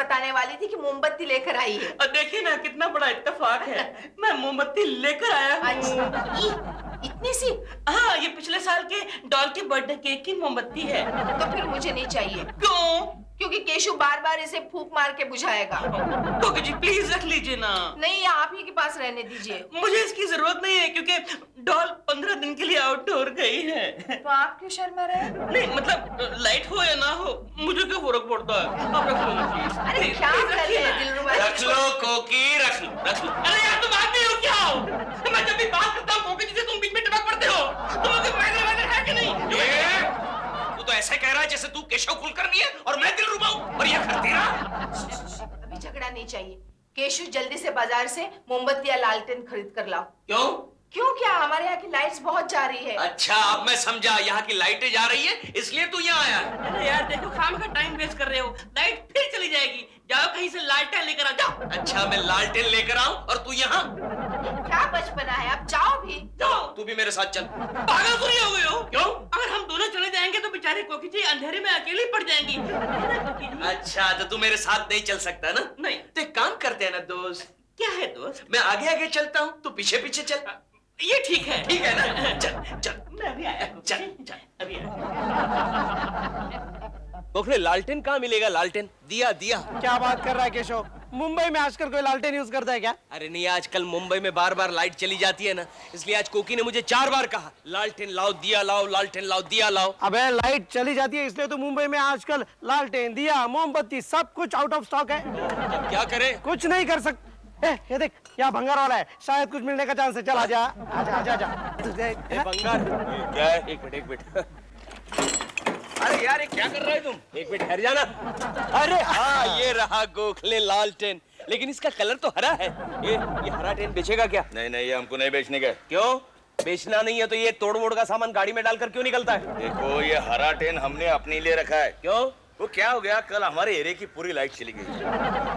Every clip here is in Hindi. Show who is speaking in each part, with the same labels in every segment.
Speaker 1: बताने वाली थी कि मोमबत्ती लेकर आई है।
Speaker 2: और देखिए ना कितना बड़ा इत्तेफाक है, मैं मोमबत्ती लेकर आया हूँ।
Speaker 1: अच्छा, इतनी सी?
Speaker 2: हाँ, ये पिछले साल के डॉल के बर्थडे केक की मोमबत्ती है।
Speaker 1: तो फिर मुझे नहीं चाहिए।
Speaker 2: क्यों?
Speaker 1: क्योंकि केशु बार बार इसे फूंक मार के बुझाएगा।
Speaker 2: कोकी जी प्लीज रख लीजिए ना।
Speaker 1: नहीं, आप ही के पास रहने दीजिए।
Speaker 2: मुझे इसकी जरूरत नहीं है क्योंकि डॉल 15 दिन के लिए आउटडोर गई है।
Speaker 1: तो आप क्यों शर्मा रहे?
Speaker 2: नहीं मतलब लाइट हो या ना हो मुझे क्यों फर्क पड़ता है। आप रख लो प्लीज।
Speaker 1: अरे क्या कर रहे हैं दिलरुबा?
Speaker 3: रख लो कोकी, रख लो, रख लो।
Speaker 2: अरे यार तुम आदमी हो क्या हो? मैं जब भी बात करता हूँ कोकी जी से तुम बीच में टपक पड़ते हो। तुम्हें मैंने है कि नहीं?
Speaker 3: तू तो ऐसे कह रहा है जैसे तू केशव कुलकर्णी है और मैं दिलरुबा हूँ और ये घर तेरा।
Speaker 1: अभी झगड़ा नहीं चाहिए। केशु जल्दी से बाजार से मोमबत्ती या लालटेन खरीद कर लाओ।
Speaker 3: क्यों?
Speaker 1: क्यों क्या? हमारे यहाँ की लाइट्स बहुत जा रही है।
Speaker 3: अच्छा अब मैं समझा, यहाँ की लाइटें जा रही है इसलिए तू यहाँ आया है।
Speaker 2: अरे यार देखो खाम का टाइम वेस्ट कर रहे हो, लाइट फिर चली जाएगी। जाओ कहीं से लालटेन लेकर आ जाओ।
Speaker 3: अच्छा मैं लालटेन लेकर आऊं और तू यहाँ?
Speaker 1: क्या बचपना है, अब जाओ भी।
Speaker 2: जाओ।
Speaker 3: तू भी मेरे साथ चल।
Speaker 2: पागल तो नहीं हो गए हो?
Speaker 3: क्यों?
Speaker 2: अगर हम दोनों चले जाएंगे तो बेचारी कोकी जी अंधेरे में अकेली पड़ जाएंगी।
Speaker 3: अच्छा तो तू मेरे साथ नहीं चल सकता ना?
Speaker 2: नहीं।
Speaker 3: तो एक काम करते हैं ना दोस्त।
Speaker 2: क्या है दोस्त?
Speaker 3: मैं आगे आगे चलता हूँ, तू पीछे पीछे चल।
Speaker 2: ये ठीक है।
Speaker 3: ठीक है ना? चल चल।
Speaker 2: मैं अभी आया।
Speaker 3: चल
Speaker 2: चल अभी आया।
Speaker 3: गोखले लालटेन कहाँ मिलेगा? लालटेन दिया दिया।
Speaker 4: क्या बात कर रहा है केशव? मुंबई में आजकल कोई लालटेन यूज करता है क्या?
Speaker 3: अरे नहीं, आजकल मुंबई में बार बार लाइट चली जाती है ना, इसलिए आज कोकी ने मुझे 4 बार कहा लालटेन लाओ, दिया लाओ, लालटेन लाओ, दिया लाओ।
Speaker 4: अबे लाइट चली जाती है इसलिए तो मुंबई में आजकल लालटेन, दिया, मोमबत्ती सब कुछ आउट ऑफ स्टॉक है।
Speaker 3: अब क्या करें?
Speaker 4: कुछ नहीं कर सकते। ये देख, यहाँ भंगार वाला है, शायद कुछ मिलने का चांस है। चल आजा आजा आजा आजा।
Speaker 3: भंगार क्या है? एक मिनट। अरे यार ये क्या कर रहे हो तुम? एक मिनट ठहर जाना। अरे हाँ ये रहा गोखले लालटेन, लेकिन इसका कलर तो हरा है। ये हरा टेन बेचेगा क्या?
Speaker 5: नहीं ये हमको नहीं बेचने का।
Speaker 3: क्यों? बेचना नहीं है तो ये तोड़ मोड़ का सामान गाड़ी में डालकर क्यों निकलता है?
Speaker 5: देखो ये हरा टेन हमने अपने लिए रखा है।
Speaker 3: क्यों?
Speaker 5: वो क्या हो गया, कल हमारे एरिया की पूरी लाइट चली गई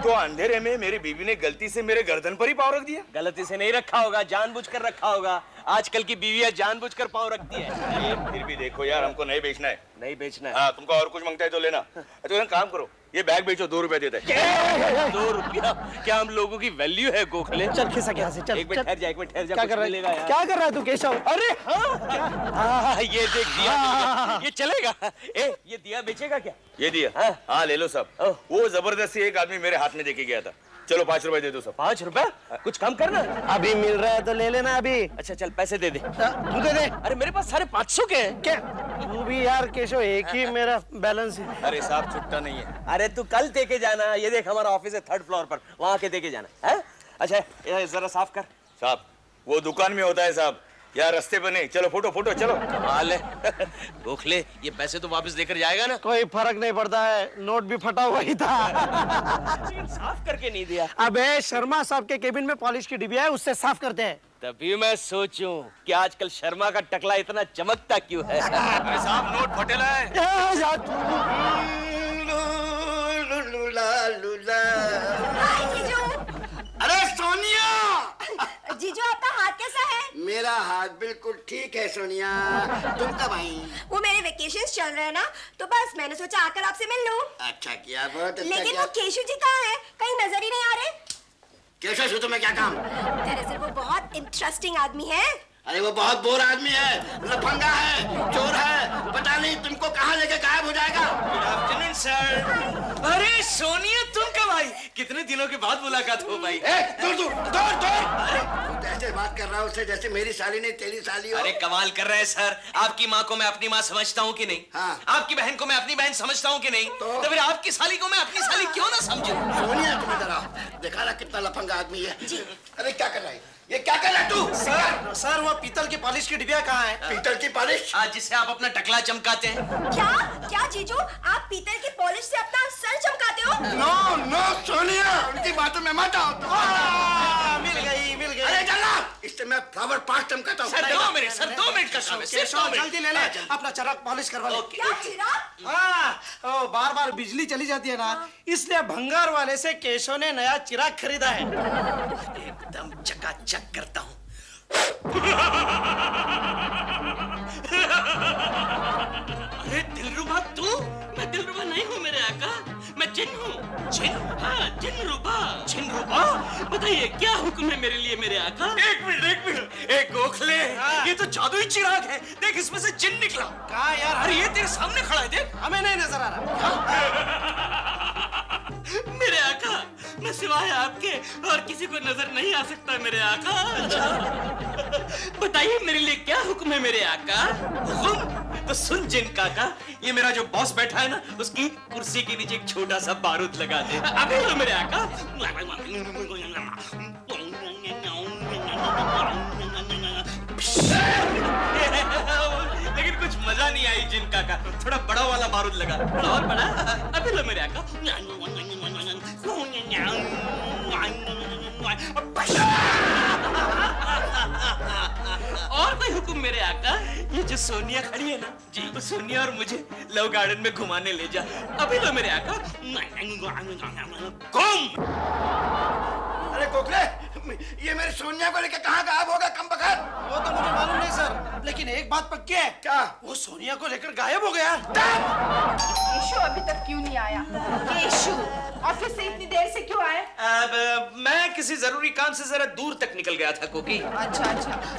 Speaker 5: तो अंधेरे में मेरी बीवी ने गलती से मेरे गर्दन पर ही पाँव रख दिया।
Speaker 3: गलती से नहीं रखा होगा, जानबूझकर रखा होगा। आजकल की बीवियां जानबूझकर पाँव रखती है।
Speaker 5: फिर भी देखो यार हमको नहीं बेचना है।
Speaker 3: नहीं बेचना है?
Speaker 5: हाँ तुमको और कुछ मांगता है तो लेना। तो एक काम करो, ये बैग बेचो, 2 रुपए देते हैं।
Speaker 3: 2 रुपया? क्या हम लोगों की वैल्यू है गोखले?
Speaker 4: चल खिसक यहाँ से, चल।
Speaker 3: एक मिनट ठहर जा, एक मिनट ठहर जा।
Speaker 4: क्या कर रहा है? क्या कर रहा है तू केशव?
Speaker 3: अरे हाँ ये देख दिया, ये चलेगा? ये दिया बेचेगा क्या?
Speaker 5: ये दिया? हाँ ले लो सब। वो जबरदस्ती एक आदमी मेरे हाथ में देके गया था। चलो 5 रुपए दे दो सब।
Speaker 3: 5 रुपए? कुछ कम करना।
Speaker 4: अभी मिल रहा है तो ले लेना अभी।
Speaker 3: अच्छा चल पैसे दे दे।
Speaker 4: तू दे दे।
Speaker 3: अरे मेरे पास 550 के हैं।
Speaker 4: क्या तू भी यार केशव, एक ही मेरा बैलेंस है।
Speaker 5: अरे साहब छुट्टा नहीं है।
Speaker 3: अरे तू कल दे के जाना। ये देख हमारा ऑफिस है 3rd फ्लोर पर, वहाँ के दे के जाना है। अच्छा ये जरा साफ कर।
Speaker 5: साहब वो दुकान में होता है साहब, यार रास्ते पे नहीं। चलो फोटो चलो।
Speaker 3: कमाल है। गोखले ये पैसे तो वापस देकर जाएगा ना?
Speaker 4: कोई फर्क नहीं पड़ता है, नोट भी फटा हुआ ही था।
Speaker 3: साफ करके नहीं दिया।
Speaker 4: अबे शर्मा साहब के केबिन में पॉलिश की डिबिया है, उससे साफ करते हैं।
Speaker 3: तभी मैं सोचूं कि आजकल शर्मा का टकला इतना चमकता क्यों है।
Speaker 5: अरे साहब नोट फटेला है।
Speaker 6: अरे सोनिया!
Speaker 7: जीजू आपका हाथ कैसा है?
Speaker 6: मेरा हाथ बिल्कुल ठीक है सोनिया। तुम कब आई?
Speaker 7: वो मेरे वेकेशंस चल रहे हैं ना, तो बस मैंने सोचा आकर आपसे मिल लूं।
Speaker 6: अच्छा किया, बहुत अच्छा
Speaker 7: लेकिन
Speaker 6: किया।
Speaker 7: वो केशु जी कहाँ हैं? कहीं नजर ही नहीं आ रहे।
Speaker 6: कैसे से तुम्हें क्या काम?
Speaker 7: दरअसल वो बहुत इंटरेस्टिंग आदमी है।
Speaker 6: अरे वो बहुत बोर आदमी है, लफंगा है, चोर है, पता नहीं तुमको कहाँ लेके गायब हो जाएगा।
Speaker 3: Good afternoon sir. अरे सोनिया तुम कब आई? कितने दिनों के बाद मुलाकात हो भाई।
Speaker 6: अरे तू जैसे बात कर रहा है उससे जैसे मेरी साली नहीं तेरी साली हो।
Speaker 3: अरे कमाल कर रहे हैं सर, आपकी माँ को मैं अपनी माँ समझता हूँ कि नहीं?
Speaker 6: हाँ।
Speaker 3: आपकी बहन को मैं अपनी बहन समझता हूँ कि नहीं?
Speaker 6: तो
Speaker 3: फिर आपकी साली को मैं अपनी साली क्यों ना समझूं?
Speaker 6: सोनिया तुम इधर आओ, देखा ना कितना लफंगा आदमी है। अरे क्या कर रहा है ये? क्या कर रहा है तू?
Speaker 4: सर वो पीतल की पॉलिश की डिबिया कहाँ है?
Speaker 6: पीतल की पॉलिश?
Speaker 3: आज जिससे आप अपना टकला चमकाते हैं।
Speaker 7: क्या जीजू आप पीतल की पॉलिश से अपना सर चमकाते हो?
Speaker 6: नो सोनिया, उनकी बातों में मत आओ।
Speaker 4: मिल गई।
Speaker 6: अरे चला, इससे मैं फ्लावर पार्क चमकाता हूँ।
Speaker 3: सर 2 मिनट सर, 2 मिनट का काम है, सिर्फ 2 मिनट।
Speaker 4: जल्दी ले ले, अपना चराग पॉलिश करवा ले।
Speaker 7: क्या चिराग?
Speaker 4: हाँ, बार बार बिजली चली जाती है ना, इसलिए भंगार वाले से केशव ने नया चिराग खरीदा है।
Speaker 3: एकदम चकाचक करता हूँ। अरे दिलरुबा तू? मैं दिलरुबा नहीं हूँ मेरे आका, मैं
Speaker 2: जिन हूँ।
Speaker 3: जिन?
Speaker 2: हाँ, जिनरुबा।
Speaker 3: जिनरुबा?
Speaker 2: बताइए क्या हुक्म है मेरे लिए मेरे आका?
Speaker 3: एक मिनट, एक गोखले, ये तो जादुई चिराग है। देख इसमें से जिन निकला।
Speaker 4: कहाँ यार?
Speaker 3: अरे ये तेरे सामने खड़ा है, देख।
Speaker 4: हमें नहीं नजर आ रहा।
Speaker 2: मेरे आका, मैं सिवाय आपके और किसी को नजर नहीं आ सकता मेरे आका। बताइए मेरे लिए क्या हुक्म है मेरे आका?
Speaker 3: हुकुम? तो सुन जिन काका, ये मेरा जो बॉस बैठा है ना, उसकी कुर्सी के नीचे एक छोटा सा बारूद लगा दे।
Speaker 2: अभी लो मेरे आका।
Speaker 3: लेकिन कुछ मजा नहीं आई जिन काका, थोड़ा बड़ा वाला बारूद लगा।
Speaker 2: और बड़ा? अभी लो मेरे आका। और कोई हुक्म मेरे आका?
Speaker 3: ये जो सोनिया खड़ी है ना
Speaker 2: जी,
Speaker 3: तो सोनिया और मुझे लव गार्डन में घुमाने ले जा।
Speaker 2: अभी लो मेरे आका।
Speaker 3: कौन?
Speaker 6: अरे गोखले, ये मेरी सोनिया को लेकर कहाँ गायब होगा कम बखत?
Speaker 4: वो तो मुझे मालूम नहीं सर, लेकिन एक बात पक्की है।
Speaker 6: क्या?
Speaker 4: वो सोनिया को लेकर गायब हो गया।
Speaker 1: केशु अभी तक क्यों नहीं आया? केशु ऑफिस से इतनी देर से क्यों आए?
Speaker 3: अब मैं किसी जरूरी काम से जरा दूर तक निकल गया था कोकी।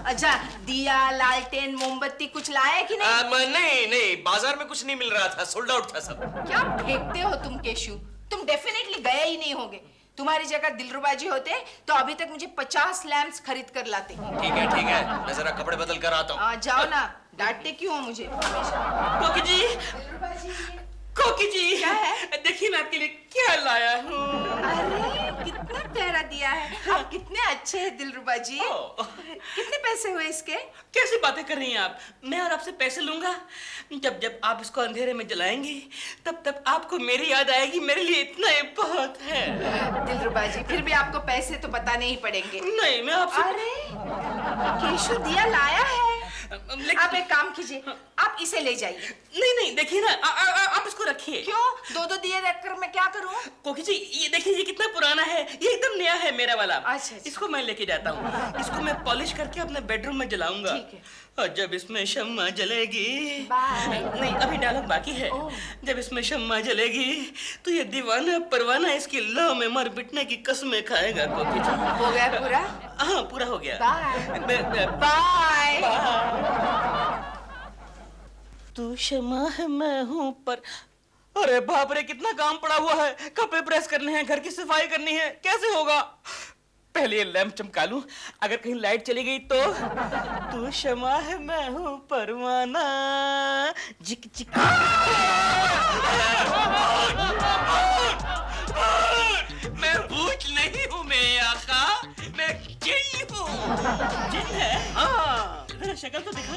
Speaker 1: अच्छा, दिया, लालटेन, मोमबत्ती कुछ लाए कि नहीं?
Speaker 3: नहीं, बाजार में कुछ नहीं मिल रहा था, सोल्ड आउट था सब।
Speaker 1: क्या फेंकते हो तुम केशु? तुम डेफिनेटली गए ही नहीं होगे। तुम्हारी जगह दिलरुबा जी होते तो अभी तक मुझे 50 लैंप्स खरीद कर लाते।
Speaker 3: ठीक है, मैं जरा कपड़े बदल कर आता हूँ।
Speaker 1: जाओ ना, डांटते क्यों हो मुझे हमेशा?
Speaker 2: कोकी जी,
Speaker 1: दिलरुबा जी,
Speaker 2: कोकी जी,
Speaker 1: क्या है?
Speaker 2: देखिए मैं आपके लिए क्या लाया हूँ।
Speaker 1: अरे कितना प्यारा दिया है। आप कितने अच्छे हैं दिलरुबा जी। कितने पैसे हुए इसके?
Speaker 2: कैसी बातें कर रही हैं आप? मैं और आपसे पैसे लूंगा? जब आप इसको अंधेरे में जलाएंगी तब आपको मेरी याद आएगी। मेरे लिए इतना ही बहुत है।
Speaker 1: दिलरुबा जी, फिर भी आपको पैसे तो बताने ही पड़ेंगे।
Speaker 2: नहीं, मैं आपसे
Speaker 1: अरे केशु दिया लाया है। आप एक काम कीजिए, आप इसे ले जाइए।
Speaker 2: नहीं, देखिए ना, आप इसको रखिए।
Speaker 1: क्यों? दो दिए रखकर मैं क्या करूं?
Speaker 2: कोकी जी, ये देखिए, ये कितना पुराना है। ये एकदम नया है मेरा वाला।
Speaker 1: अच्छा।
Speaker 2: इसको मैं लेके जाता हूँ। इसको मैं पॉलिश करके अपने बेडरूम में जलाऊंगा।
Speaker 1: ठीक है।
Speaker 2: और जब इसमें शम्मा जलेगी,
Speaker 1: बाय।
Speaker 2: नहीं अभी डायलॉग बाकी है। जब इसमें शम्मा जलेगी तो ये दीवाना परवाना इसकी लौ में मर बिटने की कसमें खाएगा। कोकी जी,
Speaker 1: हो गया पूरा?
Speaker 2: हाँ, पूरा हो गया।
Speaker 1: बाय।
Speaker 2: तू शमा है, मैं हूँ पर। अरे बाप रे, कितना काम पड़ा हुआ है। कपड़े प्रेस करने हैं, घर की सफाई करनी है, कैसे होगा? पहले ये लैंप चमका लूं, अगर कहीं लाइट चली गई तो। तू शमा है, मैं हूँ परवाना। जिक जिक।
Speaker 3: मैं भूत नहीं हूँ मेरे आका, मैं जिन हूँ।
Speaker 2: जिन है?
Speaker 3: हाँ।
Speaker 2: तेरा शक्ल तो दिखा।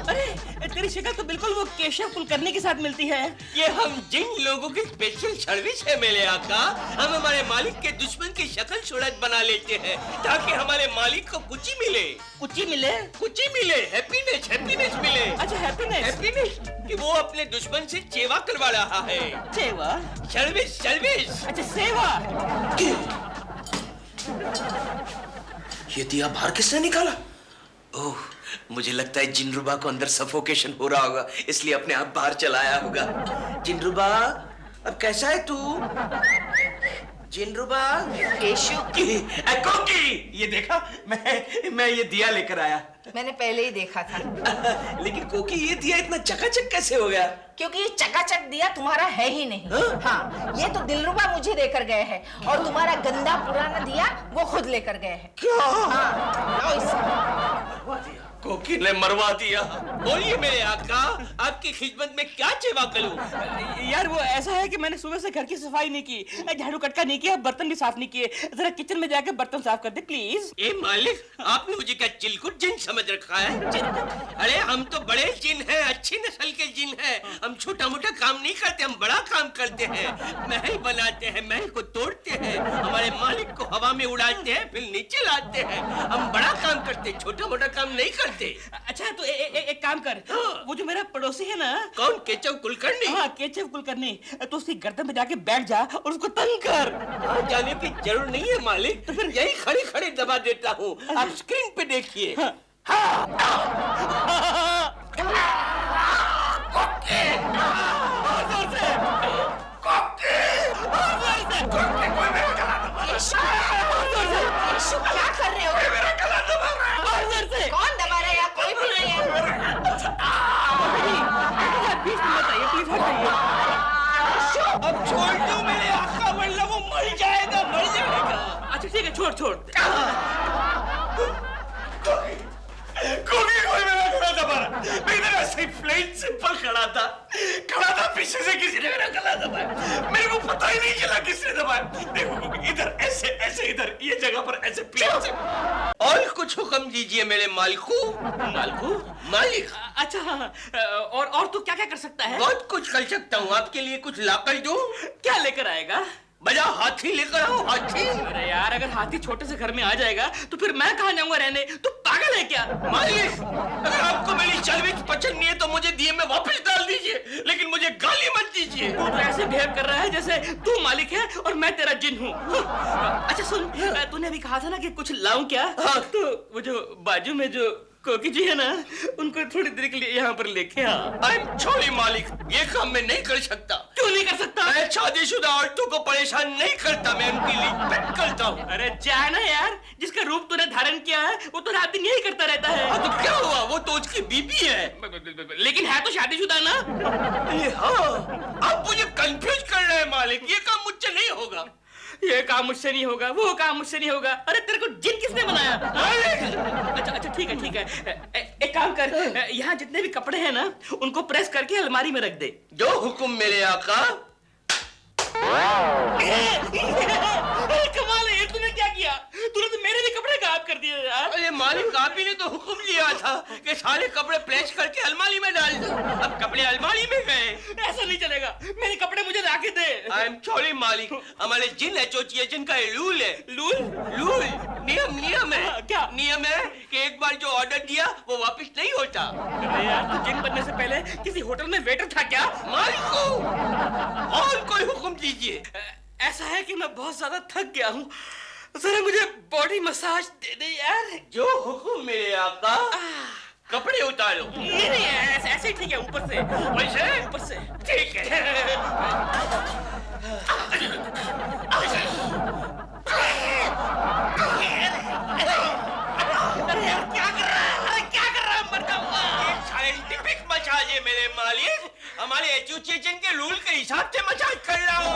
Speaker 2: अरे तेरी शक्ल तो बिल्कुल वो केशव कुलकर्णी के साथ मिलती है।
Speaker 3: ये हम जिन लोगों की स्पेशल सर्विस है मेरे आका। हम हमारे मालिक के दुश्मन की शक्ल सूरत बना लेते हैं ताकि हमारे मालिक को कुची मिले।
Speaker 2: कुची मिले?
Speaker 3: कुची मिले, हैप्पीनेस मिले।
Speaker 2: अच्छा, हैप्पीनेस
Speaker 3: कि वो अपने दुश्मन से सेवा करवा रहा है।
Speaker 2: सेवा?
Speaker 3: सर्विस।
Speaker 2: अच्छा, सेवा।
Speaker 3: ये दिया बाहर किसने निकाला? ओह, मुझे लगता है जिनरुबा को अंदर सफोकेशन हो रहा होगा, इसलिए अपने आप बाहर चलाया होगा। जिनरुबा, अब कैसा है तू? जिनरुबा।
Speaker 1: केशु,
Speaker 3: कोकी, ये देखा, मैं ये दिया लेकर आया।
Speaker 1: मैंने पहले ही देखा था।
Speaker 3: लेकिन कोकी, ये दिया इतना चकाचक कैसे हो गया?
Speaker 1: क्योंकि ये चकाचक दिया तुम्हारा है ही नहीं। हाँ, ये तो दिलरुबा मुझे देकर गए हैं और तुम्हारा गंदा पुराना दिया वो खुद लेकर गए हैं।
Speaker 3: क्या?
Speaker 1: हाँ, लो इसे।
Speaker 3: कोकी ने मरवा दिया। बोलिए मेरे आका, आपकी खिदमत में क्या सेवा करूं?
Speaker 2: यार वो ऐसा है कि मैंने सुबह से घर की सफाई नहीं की, झाड़ू कटका नहीं किया, बर्तन भी साफ नहीं किए। जरा किचन में जाके बर्तन साफ कर दे प्लीज।
Speaker 3: ए मालिक, आपने मुझे क्या चिलकुट जिन समझ रखा है? अरे हम तो बड़े जिन हैं, अच्छी नस्ल के जिन हैं। हम छोटा मोटा काम नहीं करते, हम बड़ा काम करते हैं। महल बनाते हैं, महल को तोड़ते हैं, हमारे मालिक को हवा में उड़ाते हैं, फिर नीचे लाते हैं। हम बड़ा काम करते हैं, छोटा मोटा काम नहीं करते।
Speaker 2: अच्छा तो एक काम कर, वो जो मेरा पड़ोसी है ना।
Speaker 3: कौन? केशव कुलकर्णी?
Speaker 2: हाँ, केशव कुलकर्णी। तो उसकी गर्दन पे जाके बैठ जा और उसको तंग कर।
Speaker 3: जाने की जरूरत नहीं है मालिक, तो फिर यही खड़े खड़े दबा देता हूँ। आप स्क्रीन पे देखिए।
Speaker 6: कोके!
Speaker 1: केशव क्या कर रहे हो?
Speaker 6: मेरा गला दबा रहा है।
Speaker 2: और जोर से।
Speaker 1: कौन दबा रहा है? यहाँ कोई भी नहीं है।
Speaker 2: प्लीज बताइए, प्लीज हटाइए।
Speaker 3: अब छोड़ दो मेरे आका, वरना वो मर जाएगा, मर जाएगा।
Speaker 2: अच्छा ठीक है, छोड़ छोड़।
Speaker 6: कोई मेरा गला दबा रहा है। मैं इधर ऐसे ही प्लेन सिंपल खड़ा था, पीछे से किसी ने मेरा गला दबाया। मेरे को पता ही नहीं चला किसने दबाया। देखो इधर ऐसे ऐसे, इधर ये जगह पर ऐसे प्लेन से।
Speaker 3: और कुछ हुक्म दीजिए मेरे मालिकू।
Speaker 2: मालकू?
Speaker 3: मालिक,
Speaker 2: अच्छा हाँ, और तू क्या क्या कर सकता है?
Speaker 3: बहुत कुछ कर सकता हूँ। आपके लिए कुछ लाकर दूं?
Speaker 2: क्या लेकर आएगा?
Speaker 3: बजा हाथी लेकर आओ, हाथी।
Speaker 2: अरे यार, अगर हाथी छोटे से घर में आ जाएगा तो फिर मैं कहाँ जाऊंगा रहने? तू पागल है क्या?
Speaker 3: मालिक, अगर आपको मेरी सर्विस पसंद नहीं है तो मुझे दिए में वापस डाल दीजिए, लेकिन मुझे गाली मत दीजिए।
Speaker 2: तू तो ऐसे बिहेव कर रहा है जैसे तू मालिक है और मैं तेरा जिन हूँ। अच्छा सुन, तूने अभी कहा था ना कि कुछ लाऊं क्या?
Speaker 3: हाँ।
Speaker 2: तो वो जो बाजू में जो कोकी जी है ना, उनको थोड़ी देर के लिए यहाँ पर लेके आ।
Speaker 3: आई एम सॉरी मालिक, ये काम मैं नहीं कर सकता।
Speaker 2: क्यों नहीं कर सकता?
Speaker 3: मैं शादीशुदा औरतों को परेशान नहीं करता, मैं उनकी रिस्पेक्ट करता हूँ।
Speaker 2: अरे जा ना यार, जिसका रूप तूने धारण किया है वो तो रात दिन यही करता रहता है।
Speaker 3: तो क्या हुआ, वो तो उसकी बीबी है।
Speaker 2: लेकिन है तो शादीशुदा ना।
Speaker 3: हाँ, आप मुझे कंफ्यूज कर रहे हैं मालिक, ये काम मुझसे नहीं होगा।
Speaker 2: ये काम मुझसे नहीं होगा, वो काम मुझसे नहीं होगा। अरे तेरे को जिन किसने बनाया? अच्छा अच्छा ठीक है ठीक है, एक काम कर, यहाँ जितने भी कपड़े हैं ना उनको प्रेस करके अलमारी में रख दे।
Speaker 3: जो हुक्म मेरे आका।
Speaker 2: कमाल है, ये तूने क्या किया? तूने तो मेरे भी कपड़े गायब कर दिए यार।
Speaker 3: अरे मालिक, आप ही ने तो हुक्म दिया था कि सारे कपड़े प्रेस करके अलमारी में डाल दो। अब कपड़े अलमारी में गए।
Speaker 2: ऐसा नहीं चलेगा, मेरे कपड़े मुझे लाके दे।
Speaker 3: आई एम सॉरी मालिक, हमारे जिन एसोसिएशन का रूल है।
Speaker 2: लूल?
Speaker 3: रूल, नियम है।
Speaker 2: क्या?
Speaker 3: नियम है कि एक बार जो ऑर्डर दिया वो वापस नहीं होता।
Speaker 2: अरे यार, तू जिन बनने से पहले किसी होटल में वेटर था क्या?
Speaker 3: मालिक को और कोई हुक्म दीजिए।
Speaker 2: ऐसा है कि मैं बहुत ज्यादा थक गया हूँ, जरा मुझे बॉडी मसाज दे दे यार।
Speaker 3: जो हुक्म मेरे आका। कपड़े उतारो।
Speaker 2: नहीं नहीं, ऐसे ही ठीक है, ऊपर से।
Speaker 3: वैसे?
Speaker 2: ऊपर से
Speaker 3: ठीक है।
Speaker 2: अरे यार क्या कर रहा है? अरे क्या कर रहा है? मर जाऊंगा।
Speaker 3: ये साइंटिफिक मसाज है मेरे मालिक, हमारे एसोसिएशन के रूल के हिसाब से मसाज कर रहा हूँ।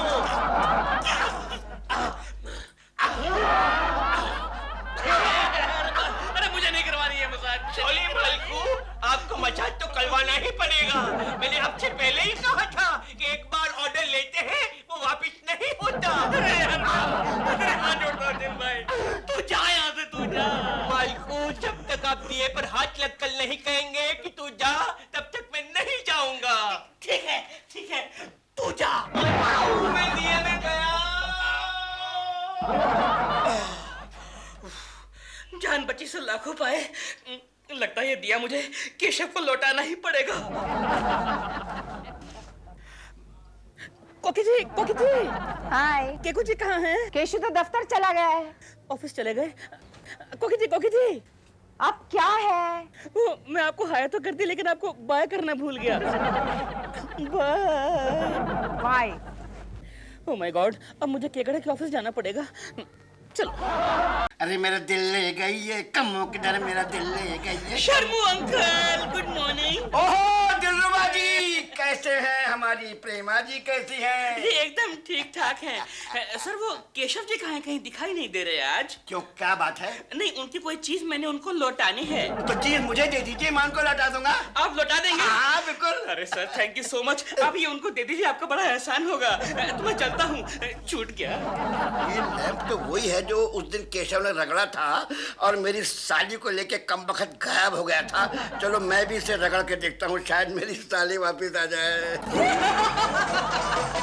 Speaker 2: अरे मुझे नहीं करवानी है मसाज।
Speaker 3: सॉरी मालिकू, आपको मसाज तो करवाना ही पड़ेगा। मैंने आपसे पहले ही कहा था कि एक बार ऑर्डर लेते हैं वो वापस नहीं होता।
Speaker 2: अरे यार, हाथ जोड़ता हूँ जिन भाई, तू जा यहाँ से, तू जा।
Speaker 3: मालिकू, जब तक आप दिए पर हाथ लगकर नहीं कहेंगे कि तू जा, तब तक मैं नहीं जाऊंगा।
Speaker 2: ठीक है, तू जा।
Speaker 3: मैं दिए में गया।
Speaker 2: जान बची से लाखों पाए। लगता है ये दिया मुझे केशव को लौटाना ही पड़ेगा। कोकी जी
Speaker 1: हाय।
Speaker 2: केकू जी कहाँ हैं?
Speaker 1: केशव तो दफ्तर चला गया है।
Speaker 2: ऑफिस चले गए। कोकी जी
Speaker 1: अब क्या है?
Speaker 2: वो मैं आपको हाय तो कर दी, लेकिन आपको बाय करना भूल गया।
Speaker 1: बाय।
Speaker 2: ओह माय गॉड, अब मुझे केकड़ा के ऑफिस जाना पड़ेगा। चलो।
Speaker 6: अरे मेरा दिल ले गई है, कमों की तरह मेरा दिल ले गई है।
Speaker 2: शर्मू अंकल, गुड मॉर्निंग।
Speaker 6: ओहो दिलरुबा जी, कैसे हैं? हमारी प्रेमा जी कैसी हैं?
Speaker 2: जी एकदम ठीक ठाक है। सर वो केशव जी कहाँ हैं? कहीं दिखाई नहीं दे रहे आज।
Speaker 6: क्यों, क्या बात है?
Speaker 2: नहीं, उनकी कोई चीज मैंने उनको लौटानी है।
Speaker 6: तो चीज मुझे दे दीजिए, मैं उनको लौटा दूंगा।
Speaker 2: आप लौटा देंगे?
Speaker 6: हाँ बिल्कुल।
Speaker 2: अरे sir thank you so much, आप ये उनको दे दीजिए, आपका बड़ा एहसान होगा। तो मैं चलता हूँ, छूट गया।
Speaker 6: ये लैंप तो वही है जो उस दिन केशव ने रगड़ा था और मेरी साली को लेके कम वक्त गायब हो गया था। चलो मैं भी इसे रगड़ के देखता हूँ, शायद मेरी साली वापस आ जाए।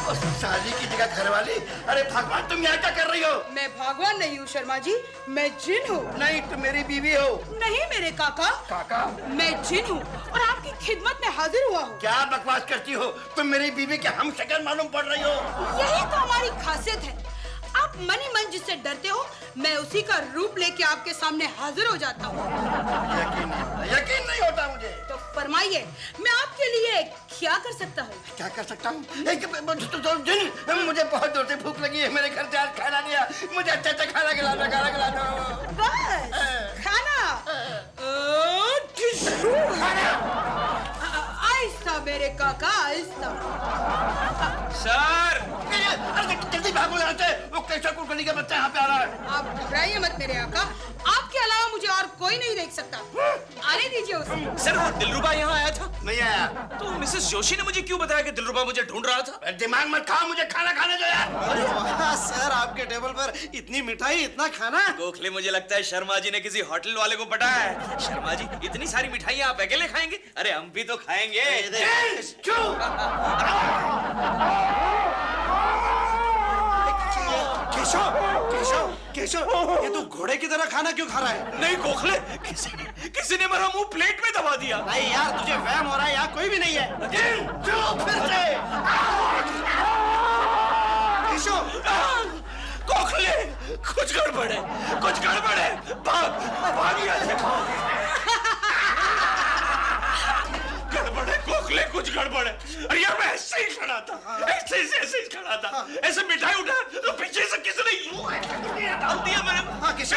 Speaker 6: और साली की जगह घरवाली। अरे भगवान, तुम यहाँ क्या कर रही हो?
Speaker 8: मैं भगवान नहीं हूँ शर्मा जी, मैं जिन हूँ।
Speaker 6: नहीं, तुम मेरी बीवी हो।
Speaker 8: नहीं मेरे काका, मैं जिन हूँ और आपकी खिदमत में हाजिर हुआ हूँ।
Speaker 6: क्या बकवास करती हो? तुम मेरी बीवी के हम शक्ल मालूम पड़ रही हो।
Speaker 8: यही तो हमारी खासियत है, आप मन ही मन जिससे डरते हो, मैं उसी का रूप लेके आपके सामने हाजिर हो जाता हूँ।
Speaker 4: यकीन नहीं होता मुझे।
Speaker 8: तो फरमाइए, मैं आपके लिए क्या कर सकता हूँ?
Speaker 4: क्या कर सकता हूँ? मुझे बहुत जोर से भूख लगी है, मेरे घर से आज खाना नहीं आया, मुझे अच्छा अच्छा खाना खिला दो।
Speaker 8: बस खाना? आहिस्ता मेरे काका, आहिस्ता।
Speaker 3: सर,
Speaker 4: अरे जल्दी भागो यहाँ से, वो कैसा कुलकर्णी का बच्चा यहाँ पे आ रहा है।
Speaker 8: आप घबराइए मत मेरे आका, आपके अलावा मुझे और कोई नहीं देख सकता। आने दीजिए उसे।
Speaker 3: सर वो दिलरुबा यहाँ आया था?
Speaker 4: नहीं आया।
Speaker 3: तो मिसेस जोशी ने मुझे क्यों बताया कि दिलरुबा मुझे ढूंढ रहा था?
Speaker 4: दिमाग मत खाओ, मुझे खाना खाने दो यार। अरे वाह सर, आपके टेबल पर इतनी मिठाई, इतना खाना।
Speaker 3: गोखले, मुझे लगता है शर्मा जी ने किसी होटल वाले को पटाया है। शर्मा जी, इतनी सारी मिठाइयाँ आप अकेले खाएंगे? अरे हम भी तो खाएंगे।
Speaker 4: केशव, केशव, केशव, ये तू घोड़े की तरह खाना क्यों खा रहा है?
Speaker 3: नहीं गोखले, किसी ने मेरा मुंह प्लेट में दबा दिया।
Speaker 4: नहीं यार, तुझे वहम हो रहा है, यहाँ कोई भी नहीं है। फिर से। केशव,
Speaker 3: गोखले, कुछ गड़बड़ है, कुछ गड़बड़ है। भाग यहाँ से, गड़बड़ है गोखले, कुछ गड़बड़ है। अरे यार, मैं ऐसे ही खड़ा था, ऐसे ही खड़ा था, ऐसे मिठाई उठा तो पीछे से किसी ने यूं डाल दिया मेरे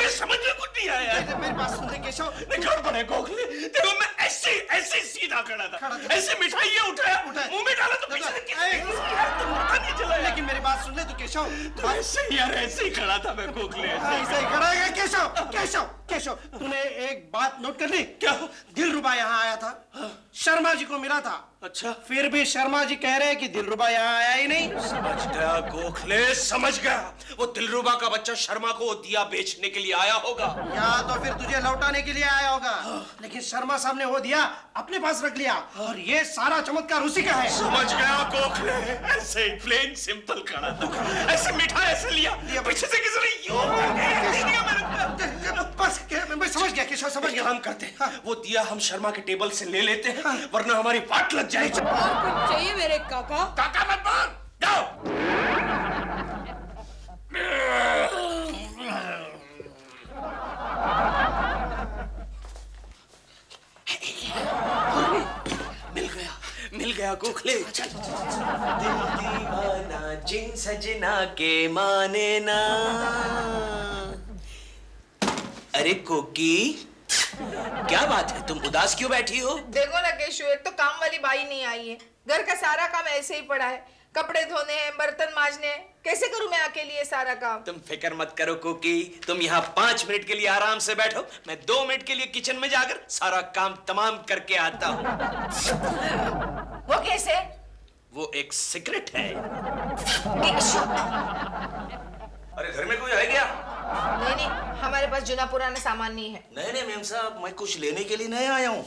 Speaker 3: समझ में कुछ नहीं आया।
Speaker 4: मेरी बात सुन ले केशव।
Speaker 3: गड़बड़ है गोखले, देखो मैं ऐसे सीधा खड़ा था, ऐसे मिठाई ये उठाया, मुंह में डाला तो पीछे से किसी ने चला।
Speaker 4: लेकिन मेरी बात सुन ले तू केशव,
Speaker 3: तो ऐसे ही खड़ा था मैं गोखले,
Speaker 4: ऐसे ही खड़ा है केशव। केशव, केशव, तूने एक बात नोट कर ली?
Speaker 3: क्या?
Speaker 4: दिलरुबा यहाँ आया था, शर्मा जी को मिला था।
Speaker 3: अच्छा,
Speaker 4: फिर भी शर्मा जी कह रहे हैं कि दिलरुबा यहाँ आया ही नहीं।
Speaker 3: समझ गया गोखले, समझ गया। वो दिलरुबा का बच्चा शर्मा को दिया बेचने के लिए आया होगा,
Speaker 4: या तो फिर तुझे लौटाने के लिए आया होगा। लेकिन शर्मा साहब ने वो दिया अपने पास रख लिया, और ये सारा चमत्कार उसी का है।
Speaker 3: समझ गया गोखले, ऐसे ही प्लेन सिंपल खड़ा था, ऐसे मीठा ऐसे लिया, पीछे से किसी ने यूं दे दिया मेरे को।
Speaker 4: बस मैं समझ गया केशव, समझ गया।
Speaker 3: काम करते हैं, वो दिया हम शर्मा के टेबल से ले लेते हैं, वरना हमारी वाट लग जाएगी।
Speaker 8: और कुछ चाहिए मेरे काका?
Speaker 3: काका मत बोल, जाओ। मिल गया गोखले। दिल दीवाना जिन सजना के माने ना। अरे कोकी, क्या बात है, तुम उदास क्यों बैठी हो?
Speaker 1: देखो ना केशव, एक तो काम वाली बाई नहीं आई है, घर का सारा काम ऐसे ही पड़ा है, कपड़े धोने हैं, बर्तन मांजने हैं, कैसे करूं मैं अकेली ये सारा काम?
Speaker 3: तुम फिक्र मत करो कोकी, तुम यहाँ 5 मिनट के लिए आराम से बैठो, मैं 2 मिनट के लिए किचन में जाकर सारा काम तमाम करके आता हूँ।
Speaker 1: वो कैसे?
Speaker 3: वो एक सीक्रेट है।
Speaker 1: केशव,
Speaker 3: अरे घर में कोई है क्या?
Speaker 1: नहीं, हमारे पास जुना पुराना सामान नहीं है।
Speaker 3: नहीं मेम साहब, मैं कुछ लेने के लिए नहीं आया हूँ,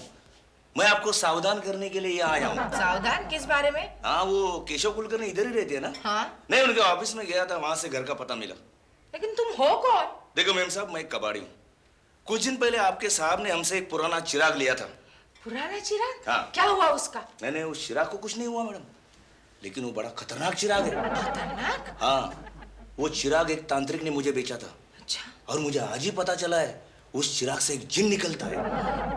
Speaker 3: मैं आपको सावधान करने के लिए यहाँ आया हूँ।
Speaker 1: सावधान किस बारे में?
Speaker 3: हाँ, वो केशव कुलकर्णी इधर ही रहते हैं ना?
Speaker 1: हाँ।
Speaker 3: नहीं, उनके ऑफिस में गया था, वहां से घर का पता मिला।
Speaker 1: लेकिन तुम हो कौन?
Speaker 3: देखो मेम साहब, मैं एक कबाड़ी हूँ। कुछ दिन पहले आपके साहब ने हमसे एक पुराना चिराग लिया था।
Speaker 1: पुराना चिराग?
Speaker 3: हाँ।
Speaker 1: क्या हुआ उसका?
Speaker 3: नहीं, उस चिराग को कुछ नहीं हुआ मैडम, लेकिन वो बड़ा खतरनाक चिराग है।
Speaker 1: खतरनाक?
Speaker 3: हाँ, वो चिराग एक तांत्रिक ने मुझे बेचा था।
Speaker 1: अच्छा।
Speaker 3: और मुझे आज ही पता चला है उस चिराग से एक जिन निकलता है।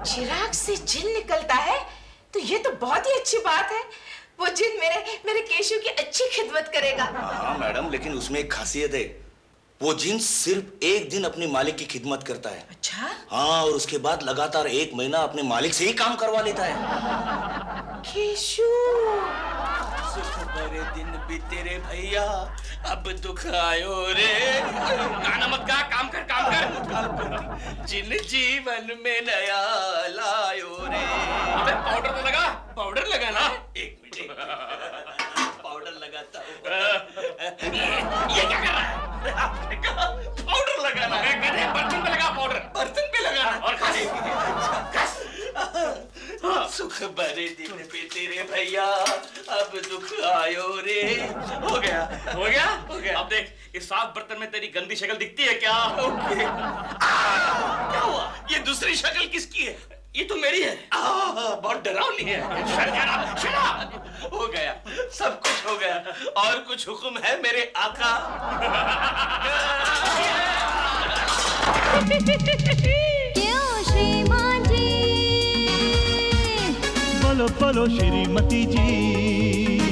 Speaker 1: चिराग से जिन निकलता है? तो ये तो बहुत ही अच्छी बात है, वो जिन मेरे केशव की अच्छी खिदमत करेगा।
Speaker 3: हाँ मैडम, लेकिन उसमें एक खासियत है, वो जिन सिर्फ 1 दिन अपने मालिक की खिदमत करता है।
Speaker 1: अच्छा?
Speaker 3: हाँ, और उसके बाद लगातार 1 महीना अपने मालिक से ही काम करवा लेता है।
Speaker 1: केशव,
Speaker 3: बड़े दिन बीते रे भैया, अब दुख आयो रे। गाना मत गा, काम कर काम कर। जिन जीवन में नया लायो रे। अबे पाउडर तो लगा, पाउडर लगाना। एक मिनट, पाउडर लगाता हूँ। ये क्या कर रहा है? पाउडर लगाना है, बर्तन पे लगा पाउडर, बर्तन पे लगाना और खाने। सुख भरे दिन बीते रे भैया, अब दुख आयो रे। हो गया, हो गया, हो गया। अब देख, इस साफ बर्तन में तेरी गंदी शक्ल दिखती है क्या? ओके। क्या हुआ? ये दूसरी शक्ल किसकी है? ये तो मेरी है। बहुत डरावनी है। हो गया, सब कुछ हो गया। और कुछ हुक्म है मेरे आका?
Speaker 9: क्यों श्रीमान जी?
Speaker 10: बोलो बोलो श्रीमती जी।